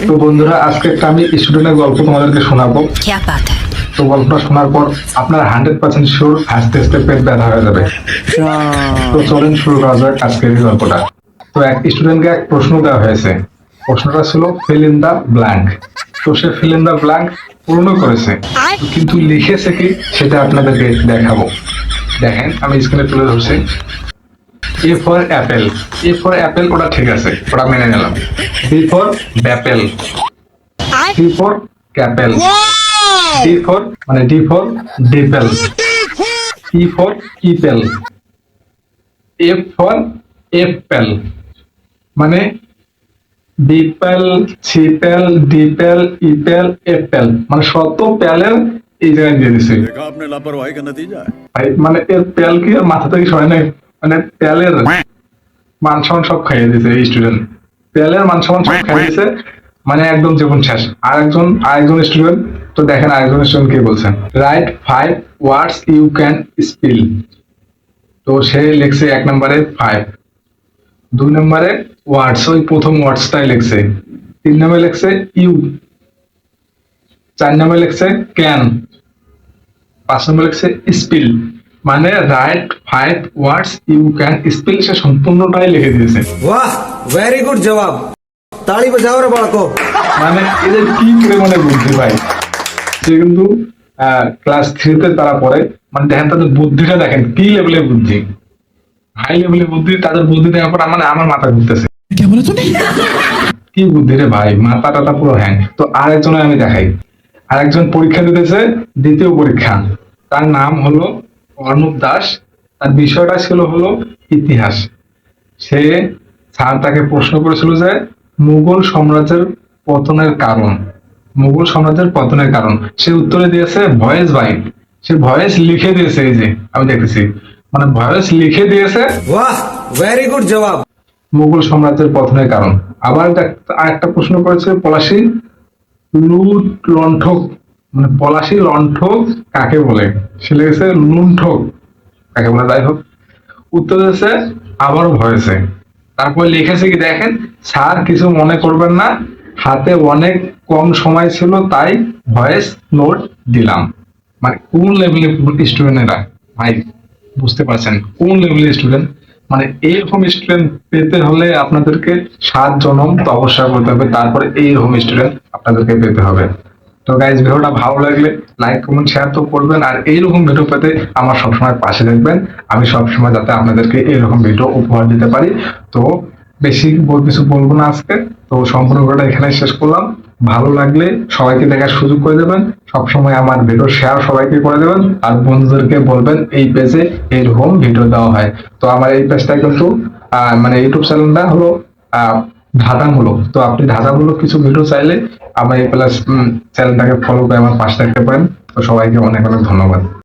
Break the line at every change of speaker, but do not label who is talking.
তো বন্ধুরা, আজকে একটা আমি স্টুডেন্টের গল্প তোমাদেরকে শোনাবো।
क्या बात है।
তো গল্পটা শোনার পর আপনার 100% শিওর হাসতে হাসতে পেট ব্যথা হয়ে যাবে। তো চলেন শুরু করা যাক আজকের এই গল্পটা। তো এক স্টুডেন্টকে এক প্রশ্ন দেওয়া হয়েছে। প্রশ্নটা ছিল ফিল ইন দা ব্ল্যাঙ্ক। তো সে ফিল ইন দা ব্ল্যাঙ্ক পূর্ণ করেছে, কিন্তু লিখেছে কি সেটা আপনাদেরকে দেখাবো। দেখেন, আমি স্ক্রিনে তুলে ধরছি। A for apple. A for apple, ওটা ঠিক আছে, ওটা মেনে নিলাম। B for bapple. C for capple. D for dipple. E for ipple. F for epple. মানে ডিপেল, ছিপেল, ডিপেল, ইপেল, এপেল, মানে শত প্যালের এই জায়গায় দিয়ে দিছে।
देखा आपने लापरवाही का नतीजा है।
ভাই মানে এর প্যাল কি আর মাথা থেকে সরে নাই? মানে প্যালের মান সম্মান সব খাইয়ে দিছে এই স্টুডেন্ট। প্যালের মান সম্মান সব খাইয়ে দিছে, মানে একদম জীবন শেষ। আরেকজন স্টুডেন্ট, তো দেখেন আরেকজন স্টুডেন্ট কি বলছেন। Write 5 words you can spell. তো সে লিখছে 1 নম্বরে 5, 2 নম্বরে ওয়ার্ডস, ওই প্রথম ওয়ার্ডসটাই লিখছে। 3 নম্বরে লিখছে ইউ, 4 নম্বরে লিখছে ক্যান, 5 নম্বরে লিখছে স্পেল। মানে right 5 words you can spell, সে সম্পূর্ণটাই লিখে দিয়েছে।
वाह वेरी गुड जवाब ताली बजाओ रे बाळको
মানে এদের কি পরিমাণে বুদ্ধি ভাই। সে কিন্তু ক্লাস 3-তে তারা পড়ে। মানে দেখেন তাদের বুদ্ধিটা, দেখেন কি লেভেলের বুদ্ধি, হাই লেভেলের বুদ্ধি। তাদের বুদ্ধি দেওয়ার পর মানে আমার মাথা ঘুরতেছে। কি বুদ্ধি রে ভাই, মাথা টাথা পুরো হ্যাং। তো আরেকজনে আমি দেখাই। আরেকজন পরীক্ষা দিতেছে, দ্বিতীয় পরীক্ষা। তার নাম হলো অর্ণব দাস। তার বিষয়টা ছিল হলো ইতিহাস। সে স্যার তাকে প্রশ্ন করেছিল যে মুঘল সাম্রাজ্যের পতনের কারণ। মুঘল সাম্রাজ্যের পতনের কারণ সে উত্তরে দিয়েছে ভয়েস বাই। সে ভয়েস লিখে দিয়েছে, এই যে আমি দেখতেছি, মানে ভয়েস লিখে দিয়েছে
वाह वेरी गुड जवाब
মুঘল সাম্রাজ্যের পতনের কারণ। আবার আরেকটা প্রশ্ন করেছে পলাশী লুট লণ্ঠক, মানে পলাশী লণ্ঠক কাকে বলে। সে লিখেছে লুণ্ঠক কাকে বলে। যাই হোক, উত্তর দিয়েছে আবারও ভয়েসে। তারপর লিখেছে কি দেখেন, স্যার কিছু মনে করবেন না, হাতে অনেক কম সময় ছিল তাই ভয়েস নোট দিলাম। মানে কোন লেভেলের স্টুডেন্ট এরা ভাই, বুঝতে পারছেন কোন লেভেলের স্টুডেন্ট। মানে এইরকম স্টুডেন্ট পেতে হলে আপনাদেরকে 7 জনম তপস্যা করতে হবে, তারপরে এইরকম স্টুডেন্ট আপনাদেরকে পেতে হবে। তো গাইজ, ভিডিওটা ভালো লাগলে লাইক কমেন্ট শেয়ার তো করবেন, আর এইরকম ভিডিও পেতে আমার সবসময় পাশে থাকবেন। আমি সবসময় যাতে আপনাদেরকে এইরকম ভিডিও উপহার দিতে পারি। তো বেশি কিছু বলবো না আজকে। তো সম্পূর্ণ ভিডিওটা এখানে শেষ করলাম। ভালো লাগলে সবাইকে দেখার সুযোগ করে দেবেন। সবসময় আমার ভিডিও শেয়ার সবাইকে করে দেবেন, আর বন্ধুদেরকে বলবেন এই পেজে এইরকম ভিডিও দেওয়া হয়। তো আমার এই পেজটা কিন্তু মানে ইউটিউব চ্যানেলটা হলো ধাঁধামূলক। তো আপনি ধাঁধামূলক কিছু ভিডিও চাইলে আমার এই প্লাস চ্যানেলটাকে ফলো করে আমার পাশে থাকতে পারেন। তো সবাইকে অনেক অনেক ধন্যবাদ।